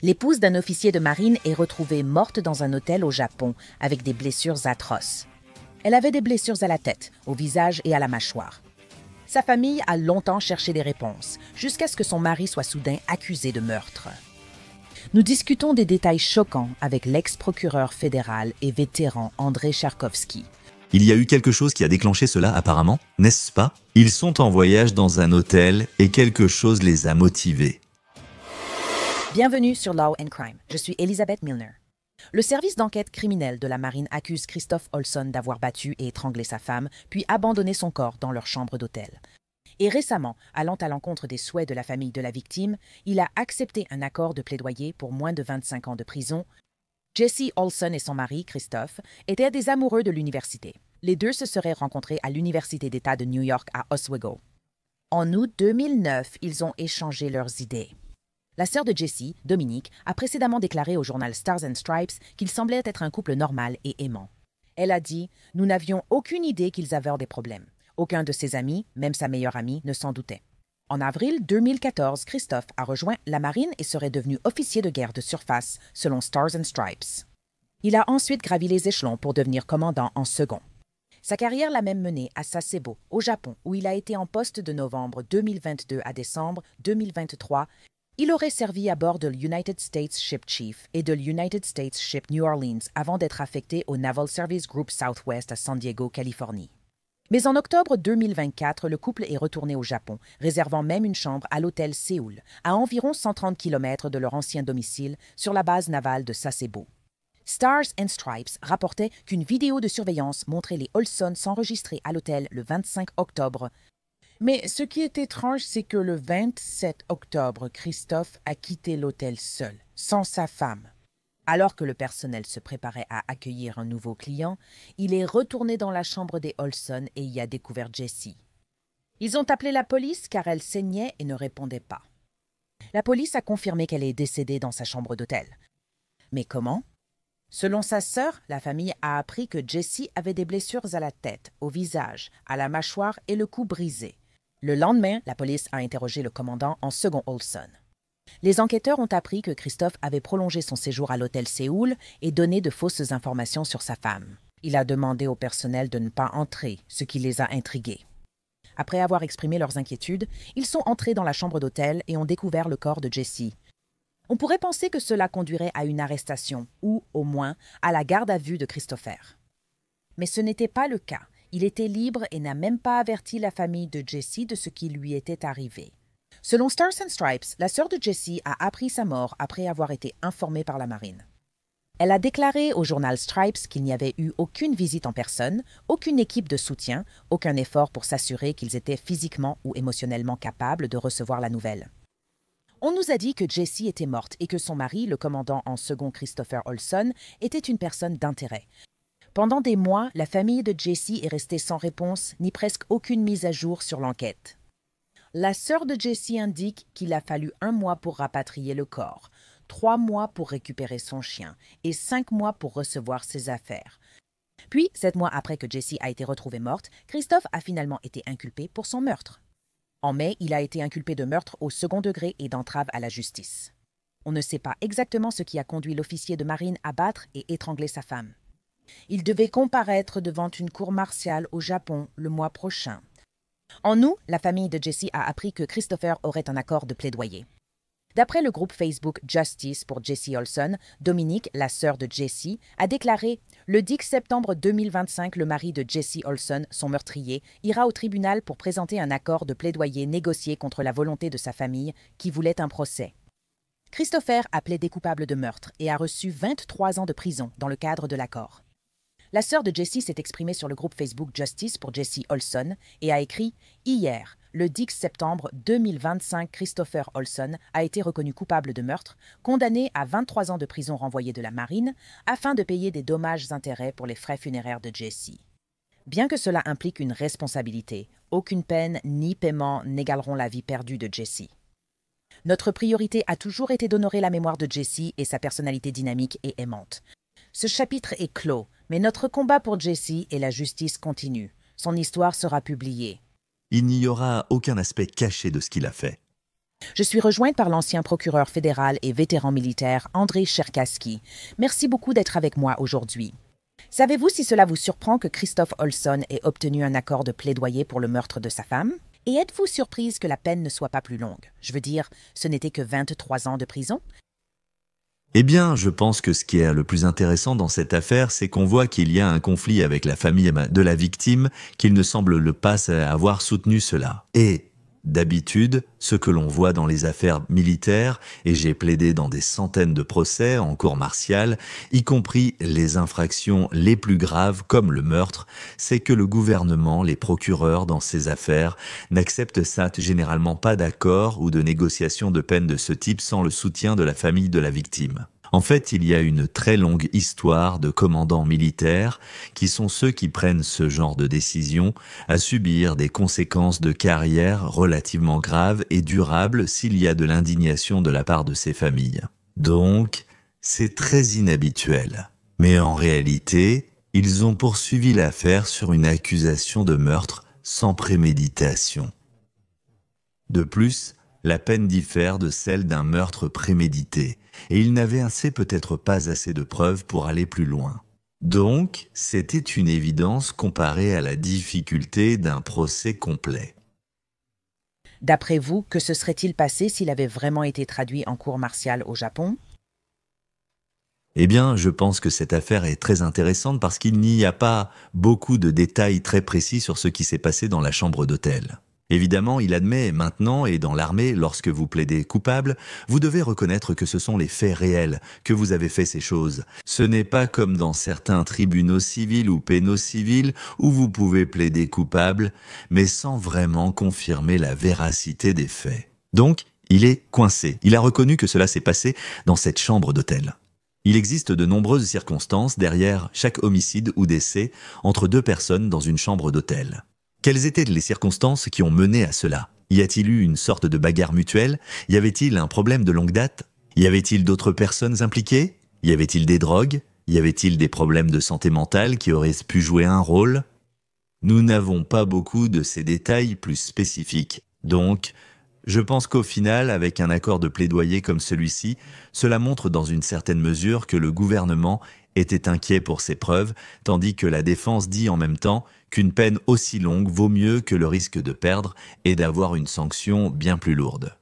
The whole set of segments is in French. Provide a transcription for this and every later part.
L'épouse d'un officier de marine est retrouvée morte dans un hôtel au Japon avec des blessures atroces. Elle avait des blessures à la tête, au visage et à la mâchoire. Sa famille a longtemps cherché des réponses, jusqu'à ce que son mari soit soudain accusé de meurtre. Nous discutons des détails choquants avec l'ex-procureur fédéral et vétéran Andrei Charkovski. Il y a eu quelque chose qui a déclenché cela apparemment, n'est-ce pas? Ils sont en voyage dans un hôtel et quelque chose les a motivés. Bienvenue sur Law and Crime. Je suis Elizabeth Milner. Le service d'enquête criminelle de la marine accuse Christophe Olson d'avoir battu et étranglé sa femme, puis abandonné son corps dans leur chambre d'hôtel. Et récemment, allant à l'encontre des souhaits de la famille de la victime, il a accepté un accord de plaidoyer pour moins de 25 ans de prison. Jesse Olson et son mari, Christophe, étaient des amoureux de l'université. Les deux se seraient rencontrés à l'Université d'État de New York à Oswego. En août 2009, ils ont échangé leurs idées. La sœur de Jesse, Dominique, a précédemment déclaré au journal Stars and Stripes qu'ils semblaient être un couple normal et aimant. Elle a dit « Nous n'avions aucune idée qu'ils avaient des problèmes. Aucun de ses amis, même sa meilleure amie, ne s'en doutait. » En avril 2014, Christophe a rejoint la marine et serait devenu officier de guerre de surface, selon Stars and Stripes. Il a ensuite gravi les échelons pour devenir commandant en second. Sa carrière l'a même mené à Sasebo, au Japon, où il a été en poste de novembre 2022 à décembre 2023. Il aurait servi à bord de l'United States Ship Chief et de l'United States Ship New Orleans avant d'être affecté au Naval Service Group Southwest à San Diego, Californie. Mais en octobre 2024, le couple est retourné au Japon, réservant même une chambre à l'hôtel Séoul, à environ 130 km de leur ancien domicile, sur la base navale de Sasebo. Stars and Stripes rapportait qu'une vidéo de surveillance montrait les Olson s'enregistrer à l'hôtel le 25 octobre. Mais ce qui est étrange, c'est que le 27 octobre, Christophe a quitté l'hôtel seul, sans sa femme. Alors que le personnel se préparait à accueillir un nouveau client, il est retourné dans la chambre des Olson et y a découvert Jessie. Ils ont appelé la police car elle saignait et ne répondait pas. La police a confirmé qu'elle est décédée dans sa chambre d'hôtel. Mais comment? Selon sa sœur, la famille a appris que Jessie avait des blessures à la tête, au visage, à la mâchoire et le cou brisé. Le lendemain, la police a interrogé le commandant en second Olson. Les enquêteurs ont appris que Christophe avait prolongé son séjour à l'hôtel Séoul et donné de fausses informations sur sa femme. Il a demandé au personnel de ne pas entrer, ce qui les a intrigués. Après avoir exprimé leurs inquiétudes, ils sont entrés dans la chambre d'hôtel et ont découvert le corps de Jessie. On pourrait penser que cela conduirait à une arrestation ou, au moins, à la garde à vue de Christopher. Mais ce n'était pas le cas. Il était libre et n'a même pas averti la famille de Jessie de ce qui lui était arrivé. Selon Stars and Stripes, la sœur de Jessie a appris sa mort après avoir été informée par la marine. Elle a déclaré au journal Stripes qu'il n'y avait eu aucune visite en personne, aucune équipe de soutien, aucun effort pour s'assurer qu'ils étaient physiquement ou émotionnellement capables de recevoir la nouvelle. On nous a dit que Jessie était morte et que son mari, le commandant en second Christopher Olson, était une personne d'intérêt. Pendant des mois, la famille de Jessie est restée sans réponse ni presque aucune mise à jour sur l'enquête. La sœur de Jessie indique qu'il a fallu 1 mois pour rapatrier le corps, 3 mois pour récupérer son chien et 5 mois pour recevoir ses affaires. Puis, 7 mois après que Jessie a été retrouvée morte, Christophe a finalement été inculpé pour son meurtre. En mai, il a été inculpé de meurtre au second degré et d'entrave à la justice. On ne sait pas exactement ce qui a conduit l'officier de marine à battre et étrangler sa femme. Il devait comparaître devant une cour martiale au Japon le mois prochain. En août, la famille de Jessie a appris que Christopher aurait un accord de plaidoyer. D'après le groupe Facebook Justice pour Jessie Olson, Dominique, la sœur de Jessie, a déclaré « Le 10 septembre 2025, le mari de Jessie Olson, son meurtrier, ira au tribunal pour présenter un accord de plaidoyer négocié contre la volonté de sa famille qui voulait un procès. » Christopher a plaidé coupable de meurtre et a reçu 23 ans de prison dans le cadre de l'accord. La sœur de Jessie s'est exprimée sur le groupe Facebook Justice pour Jessie Olson et a écrit « Hier, le 10 septembre 2025, Christopher Olson a été reconnu coupable de meurtre, condamné à 23 ans de prison renvoyé de la marine, afin de payer des dommages-intérêts pour les frais funéraires de Jessie. » Bien que cela implique une responsabilité, aucune peine ni paiement n'égaleront la vie perdue de Jessie. Notre priorité a toujours été d'honorer la mémoire de Jessie et sa personnalité dynamique et aimante. Ce chapitre est clos, mais notre combat pour Jessie et la justice continue. Son histoire sera publiée. Il n'y aura aucun aspect caché de ce qu'il a fait. Je suis rejointe par l'ancien procureur fédéral et vétéran militaire André Cherkassky. Merci beaucoup d'être avec moi aujourd'hui. Savez-vous si cela vous surprend que Christophe Olson ait obtenu un accord de plaidoyer pour le meurtre de sa femme? Et êtes-vous surprise que la peine ne soit pas plus longue? Je veux dire, ce n'était que 23 ans de prison? Eh bien, je pense que ce qui est le plus intéressant dans cette affaire, c'est qu'on voit qu'il y a un conflit avec la famille de la victime, qu'il ne semble pas avoir soutenu cela. Et, d'habitude, ce que l'on voit dans les affaires militaires, et j'ai plaidé dans des centaines de procès en cour martiale, y compris les infractions les plus graves comme le meurtre, c'est que le gouvernement, les procureurs dans ces affaires, n'acceptent ça généralement pas d'accord ou de négociation de peine de ce type sans le soutien de la famille de la victime. En fait, il y a une très longue histoire de commandants militaires qui sont ceux qui prennent ce genre de décision à subir des conséquences de carrière relativement graves et durables s'il y a de l'indignation de la part de ces familles. Donc, c'est très inhabituel. Mais en réalité, ils ont poursuivi l'affaire sur une accusation de meurtre sans préméditation. De plus, la peine diffère de celle d'un meurtre prémédité, et ils n'avaient peut-être pas assez de preuves pour aller plus loin. Donc, c'était une évidence comparée à la difficulté d'un procès complet. D'après vous, que se serait-il passé s'il avait vraiment été traduit en cour martiale au Japon? Eh bien, je pense que cette affaire est très intéressante parce qu'il n'y a pas beaucoup de détails très précis sur ce qui s'est passé dans la chambre d'hôtel. Évidemment, il admet maintenant, et dans l'armée, lorsque vous plaidez coupable, vous devez reconnaître que ce sont les faits réels, que vous avez fait ces choses. Ce n'est pas comme dans certains tribunaux civils ou pénaux civils où vous pouvez plaider coupable, mais sans vraiment confirmer la véracité des faits. Donc, il est coincé. Il a reconnu que cela s'est passé dans cette chambre d'hôtel. Il existe de nombreuses circonstances derrière chaque homicide ou décès entre deux personnes dans une chambre d'hôtel. Quelles étaient les circonstances qui ont mené à cela? Y a-t-il eu une sorte de bagarre mutuelle? Y avait-il un problème de longue date? Y avait-il d'autres personnes impliquées? Y avait-il des drogues? Y avait-il des problèmes de santé mentale qui auraient pu jouer un rôle? Nous n'avons pas beaucoup de ces détails plus spécifiques. Donc, je pense qu'au final, avec un accord de plaidoyer comme celui-ci, cela montre dans une certaine mesure que le gouvernement était inquiet pour ses preuves, tandis que la défense dit en même temps qu'une peine aussi longue vaut mieux que le risque de perdre et d'avoir une sanction bien plus lourde.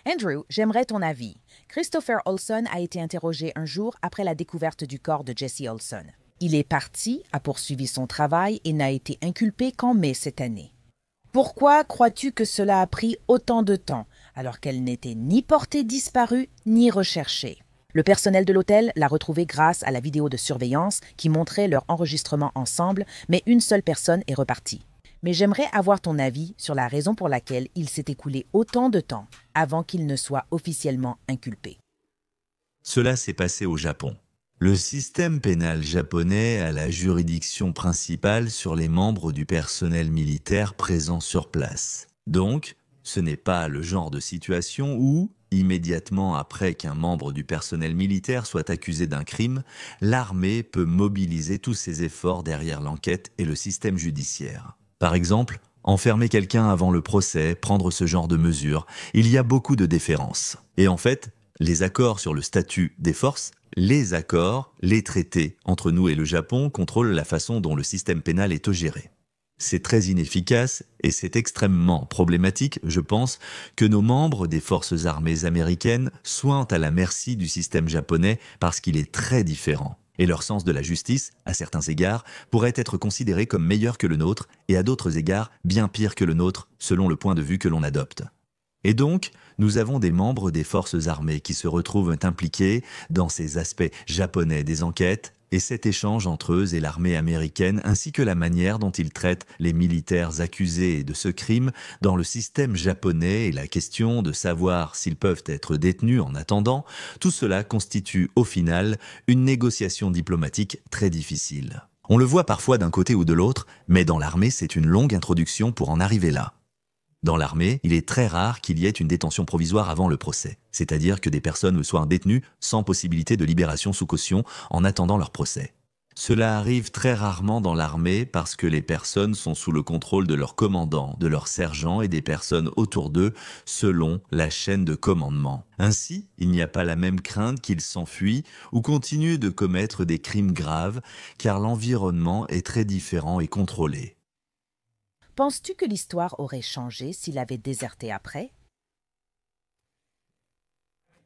Andrew, j'aimerais ton avis. Christopher Olson a été interrogé un jour après la découverte du corps de Jesse Olson. Il est parti, a poursuivi son travail et n'a été inculpé qu'en mai cette année. Pourquoi crois-tu que cela a pris autant de temps, alors qu'elle n'était ni portée disparue ni recherchée? Le personnel de l'hôtel l'a retrouvée grâce à la vidéo de surveillance qui montrait leur enregistrement ensemble, mais une seule personne est repartie. Mais j'aimerais avoir ton avis sur la raison pour laquelle il s'est écoulé autant de temps avant qu'il ne soit officiellement inculpé. Cela s'est passé au Japon. Le système pénal japonais a la juridiction principale sur les membres du personnel militaire présent sur place. Donc, ce n'est pas le genre de situation où, immédiatement après qu'un membre du personnel militaire soit accusé d'un crime, l'armée peut mobiliser tous ses efforts derrière l'enquête et le système judiciaire. Par exemple, enfermer quelqu'un avant le procès, prendre ce genre de mesures, il y a beaucoup de déférence. Et en fait, les accords sur le statut des forces, les traités entre nous et le Japon contrôlent la façon dont le système pénal est géré. C'est très inefficace et c'est extrêmement problématique, je pense, que nos membres des forces armées américaines soient à la merci du système japonais parce qu'il est très différent. Et leur sens de la justice, à certains égards, pourrait être considéré comme meilleur que le nôtre et à d'autres égards bien pire que le nôtre, selon le point de vue que l'on adopte. Et donc, nous avons des membres des forces armées qui se retrouvent impliqués dans ces aspects japonais des enquêtes et cet échange entre eux et l'armée américaine ainsi que la manière dont ils traitent les militaires accusés de ce crime dans le système japonais et la question de savoir s'ils peuvent être détenus en attendant, tout cela constitue au final une négociation diplomatique très difficile. On le voit parfois d'un côté ou de l'autre, mais dans l'armée c'est une longue introduction pour en arriver là. Dans l'armée, il est très rare qu'il y ait une détention provisoire avant le procès, c'est-à-dire que des personnes soient détenues sans possibilité de libération sous caution en attendant leur procès. Cela arrive très rarement dans l'armée parce que les personnes sont sous le contrôle de leur commandant, de leur sergent et des personnes autour d'eux selon la chaîne de commandement. Ainsi, il n'y a pas la même crainte qu'ils s'enfuient ou continuent de commettre des crimes graves car l'environnement est très différent et contrôlé. Penses-tu que l'histoire aurait changé s'il avait déserté après?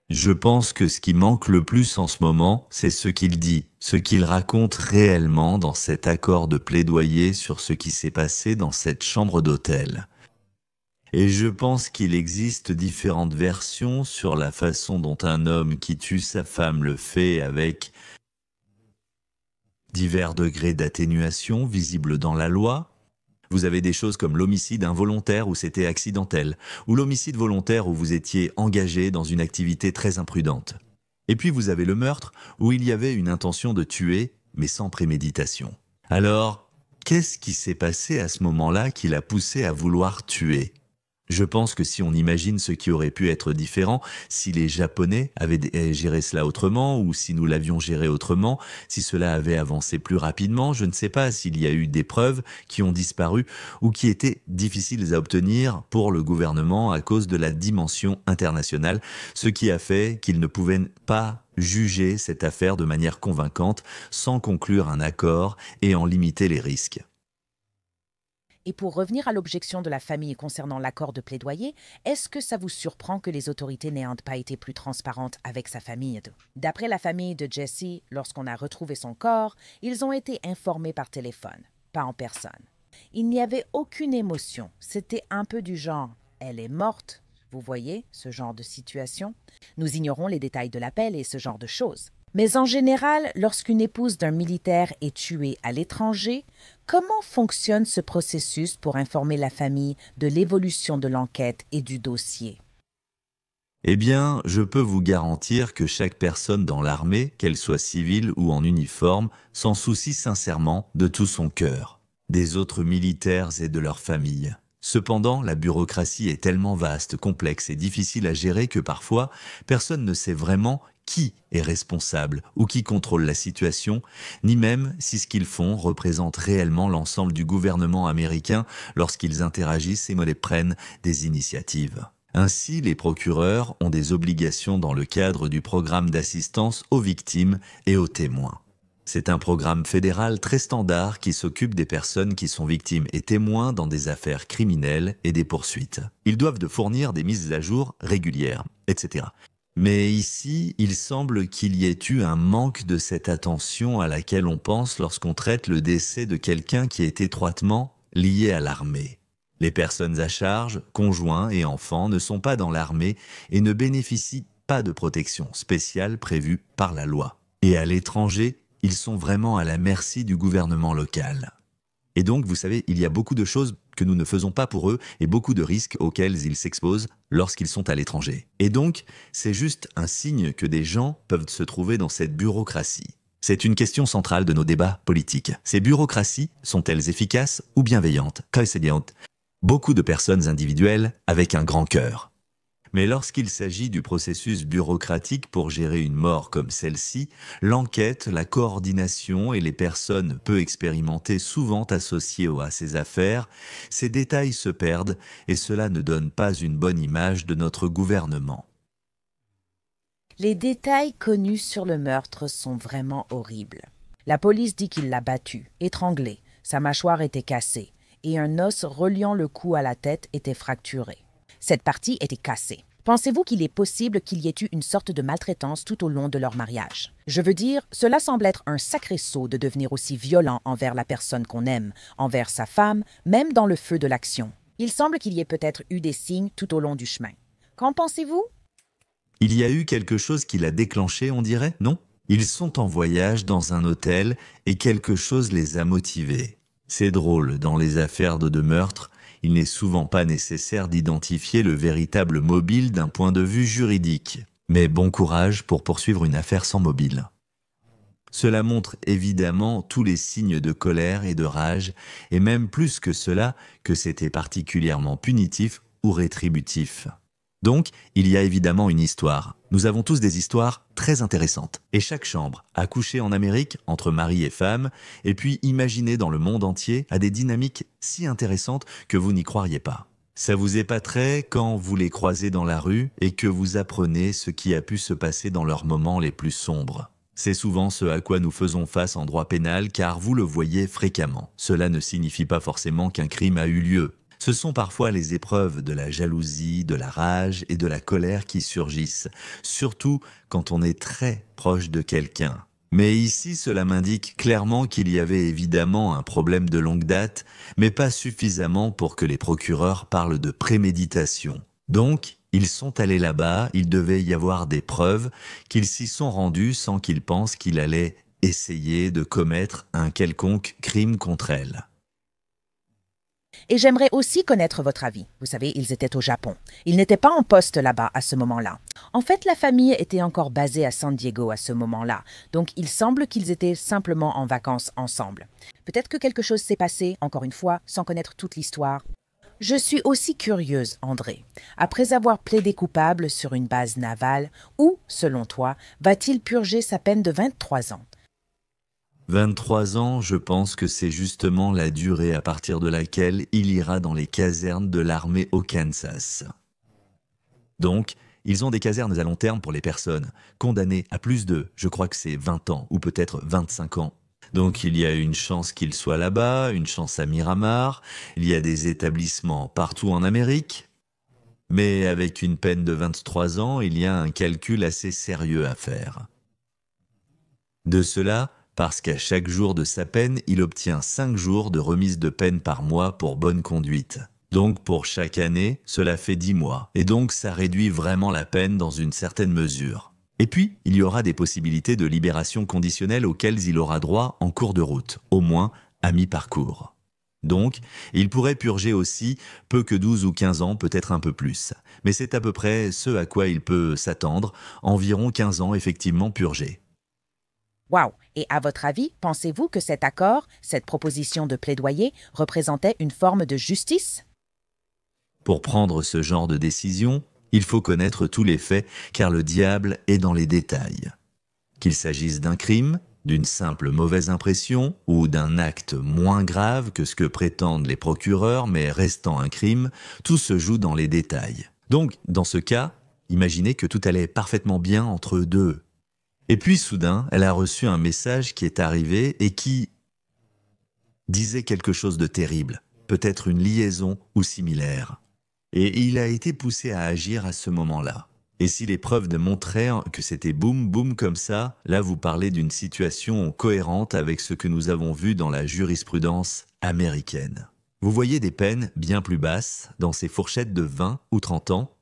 Je pense que ce qui manque le plus en ce moment, c'est ce qu'il dit, ce qu'il raconte réellement dans cet accord de plaidoyer sur ce qui s'est passé dans cette chambre d'hôtel. Et je pense qu'il existe différentes versions sur la façon dont un homme qui tue sa femme le fait avec divers degrés d'atténuation visibles dans la loi. Vous avez des choses comme l'homicide involontaire où c'était accidentel, ou l'homicide volontaire où vous étiez engagé dans une activité très imprudente. Et puis vous avez le meurtre où il y avait une intention de tuer, mais sans préméditation. Alors, qu'est-ce qui s'est passé à ce moment-là qui l'a poussé à vouloir tuer ? Je pense que si on imagine ce qui aurait pu être différent, si les Japonais avaient géré cela autrement, ou si nous l'avions géré autrement, si cela avait avancé plus rapidement, je ne sais pas s'il y a eu des preuves qui ont disparu ou qui étaient difficiles à obtenir pour le gouvernement à cause de la dimension internationale, ce qui a fait qu'il ne pouvait pas juger cette affaire de manière convaincante sans conclure un accord et en limiter les risques. Et pour revenir à l'objection de la famille concernant l'accord de plaidoyer, est-ce que ça vous surprend que les autorités n'aient pas été plus transparentes avec sa famille? D'après la famille de Jesse, lorsqu'on a retrouvé son corps, ils ont été informés par téléphone, pas en personne. Il n'y avait aucune émotion, c'était un peu du genre « elle est morte ». Vous voyez, ce genre de situation? Nous ignorons les détails de l'appel et ce genre de choses. Mais en général, lorsqu'une épouse d'un militaire est tuée à l'étranger, comment fonctionne ce processus pour informer la famille de l'évolution de l'enquête et du dossier? Eh bien, je peux vous garantir que chaque personne dans l'armée, qu'elle soit civile ou en uniforme, s'en soucie sincèrement de tout son cœur, des autres militaires et de leurs familles. Cependant, la bureaucratie est tellement vaste, complexe et difficile à gérer que parfois, personne ne sait vraiment qui est responsable ou qui contrôle la situation, ni même si ce qu'ils font représente réellement l'ensemble du gouvernement américain lorsqu'ils interagissent et prennent des initiatives. Ainsi, les procureurs ont des obligations dans le cadre du programme d'assistance aux victimes et aux témoins. C'est un programme fédéral très standard qui s'occupe des personnes qui sont victimes et témoins dans des affaires criminelles et des poursuites. Ils doivent de fournir des mises à jour régulières, etc. Mais ici, il semble qu'il y ait eu un manque de cette attention à laquelle on pense lorsqu'on traite le décès de quelqu'un qui est étroitement lié à l'armée. Les personnes à charge, conjoints et enfants ne sont pas dans l'armée et ne bénéficient pas de protection spéciale prévue par la loi. Et à l'étranger, ils sont vraiment à la merci du gouvernement local. Et donc, vous savez, il y a beaucoup de choses que nous ne faisons pas pour eux et beaucoup de risques auxquels ils s'exposent lorsqu'ils sont à l'étranger. Et donc, c'est juste un signe que des gens peuvent se trouver dans cette bureaucratie. C'est une question centrale de nos débats politiques. Ces bureaucraties sont-elles efficaces ou bienveillantes? Beaucoup de personnes individuelles avec un grand cœur. Mais lorsqu'il s'agit du processus bureaucratique pour gérer une mort comme celle-ci, l'enquête, la coordination et les personnes peu expérimentées souvent associées à ces affaires, ces détails se perdent et cela ne donne pas une bonne image de notre gouvernement. Les détails connus sur le meurtre sont vraiment horribles. La police dit qu'il l'a battu, étranglé, sa mâchoire était cassée et un os reliant le cou à la tête était fracturé. Cette partie était cassée. Pensez-vous qu'il est possible qu'il y ait eu une sorte de maltraitance tout au long de leur mariage? Je veux dire, cela semble être un sacré saut de devenir aussi violent envers la personne qu'on aime, envers sa femme, même dans le feu de l'action. Il semble qu'il y ait peut-être eu des signes tout au long du chemin. Qu'en pensez-vous? Il y a eu quelque chose qui l'a déclenché, on dirait, non? Ils sont en voyage dans un hôtel et quelque chose les a motivés. C'est drôle, dans les affaires de meurtre, il n'est souvent pas nécessaire d'identifier le véritable mobile d'un point de vue juridique. Mais bon courage pour poursuivre une affaire sans mobile. Cela montre évidemment tous les signes de colère et de rage, et même plus que cela, que c'était particulièrement punitif ou rétributif. Donc, il y a évidemment une histoire. Nous avons tous des histoires très intéressantes. Et chaque chambre, à coucher en Amérique, entre mari et femme, et puis imaginée dans le monde entier, a des dynamiques si intéressantes que vous n'y croiriez pas. Ça vous épaterait quand vous les croisez dans la rue et que vous apprenez ce qui a pu se passer dans leurs moments les plus sombres. C'est souvent ce à quoi nous faisons face en droit pénal car vous le voyez fréquemment. Cela ne signifie pas forcément qu'un crime a eu lieu. Ce sont parfois les épreuves de la jalousie, de la rage et de la colère qui surgissent, surtout quand on est très proche de quelqu'un. Mais ici, cela m'indique clairement qu'il y avait évidemment un problème de longue date, mais pas suffisamment pour que les procureurs parlent de préméditation. Donc, ils sont allés là-bas, il devait y avoir des preuves, qu'ils s'y sont rendus sans qu'ils pensent qu'il allait essayer de commettre un quelconque crime contre elle. Et j'aimerais aussi connaître votre avis. Vous savez, ils étaient au Japon. Ils n'étaient pas en poste là-bas à ce moment-là. En fait, la famille était encore basée à San Diego à ce moment-là. Donc, il semble qu'ils étaient simplement en vacances ensemble. Peut-être que quelque chose s'est passé, encore une fois, sans connaître toute l'histoire. Je suis aussi curieuse, André. Après avoir plaidé coupable sur une base navale, où, selon toi, va-t-il purger sa peine de 23 ans? 23 ans, je pense que c'est justement la durée à partir de laquelle il ira dans les casernes de l'armée au Kansas. Donc, ils ont des casernes à long terme pour les personnes condamnées à plus de, je crois que c'est 20 ans ou peut-être 25 ans. Donc il y a une chance qu'il soit là-bas, une chance à Miramar, il y a des établissements partout en Amérique. Mais avec une peine de 23 ans, il y a un calcul assez sérieux à faire. De cela, parce qu'à chaque jour de sa peine, il obtient 5 jours de remise de peine par mois pour bonne conduite. Donc pour chaque année, cela fait 10 mois. Et donc ça réduit vraiment la peine dans une certaine mesure. Et puis, il y aura des possibilités de libération conditionnelle auxquelles il aura droit en cours de route, au moins à mi-parcours. Donc, il pourrait purger aussi peu que 12 ou 15 ans, peut-être un peu plus. Mais c'est à peu près ce à quoi il peut s'attendre, environ 15 ans effectivement purgés. Wow! Et à votre avis, pensez-vous que cet accord, cette proposition de plaidoyer, représentait une forme de justice? Pour prendre ce genre de décision, il faut connaître tous les faits, car le diable est dans les détails. Qu'il s'agisse d'un crime, d'une simple mauvaise impression ou d'un acte moins grave que ce que prétendent les procureurs, mais restant un crime, tout se joue dans les détails. Donc, dans ce cas, imaginez que tout allait parfaitement bien entre eux deux. Et puis soudain, elle a reçu un message qui est arrivé et qui disait quelque chose de terrible, peut-être une liaison ou similaire. Et il a été poussé à agir à ce moment-là. Et si les preuves démontraient que c'était boum boum comme ça, là vous parlez d'une situation cohérente avec ce que nous avons vu dans la jurisprudence américaine. Vous voyez des peines bien plus basses dans ces fourchettes de 20 ou 30 ans.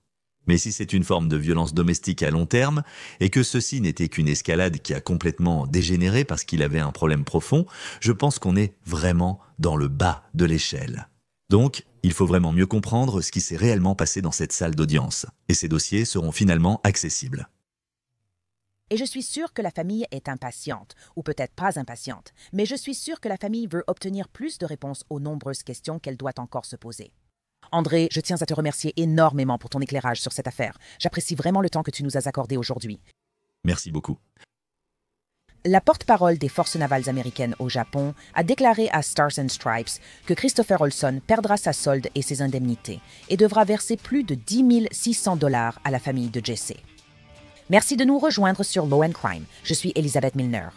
Mais si c'est une forme de violence domestique à long terme, et que ceci n'était qu'une escalade qui a complètement dégénéré parce qu'il avait un problème profond, je pense qu'on est vraiment dans le bas de l'échelle. Donc, il faut vraiment mieux comprendre ce qui s'est réellement passé dans cette salle d'audience, et ces dossiers seront finalement accessibles. Et je suis sûre que la famille est impatiente, ou peut-être pas impatiente, mais je suis sûre que la famille veut obtenir plus de réponses aux nombreuses questions qu'elle doit encore se poser. André, je tiens à te remercier énormément pour ton éclairage sur cette affaire. J'apprécie vraiment le temps que tu nous as accordé aujourd'hui. Merci beaucoup. La porte-parole des forces navales américaines au Japon a déclaré à Stars and Stripes que Christopher Olson perdra sa solde et ses indemnités et devra verser plus de 10 600 $ à la famille de Jesse. Merci de nous rejoindre sur Law & Crime. Je suis Elisabeth Milner.